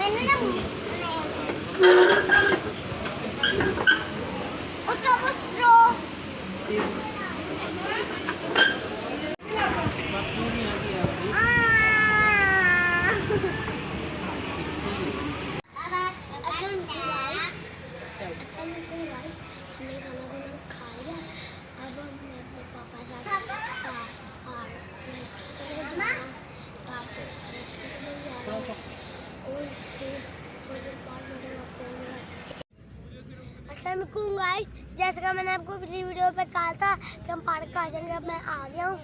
मैंने ना उसका वो स्ट्रॉ हमने खाना वाना खा लिया। अब मैं अपने पापा साथ और और फिर थोड़ी देर बाद अस्सलाम वालेकुम गाइस, जैसे कि मैंने आपको पिछली वीडियो पे कहा था कि हम पार्क आ जाएंगे। अब मैं आ गया हूँ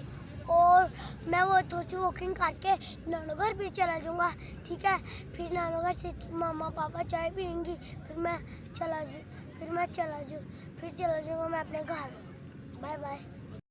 और मैं वो थोड़ी सी वॉकिंग करके नानू घर भी चला जाऊँगा। ठीक है, फिर नानू घर से मामा पापा चाय पियेंगी, फिर मैं चला जाऊँगा मैं अपने घर। Bye bye.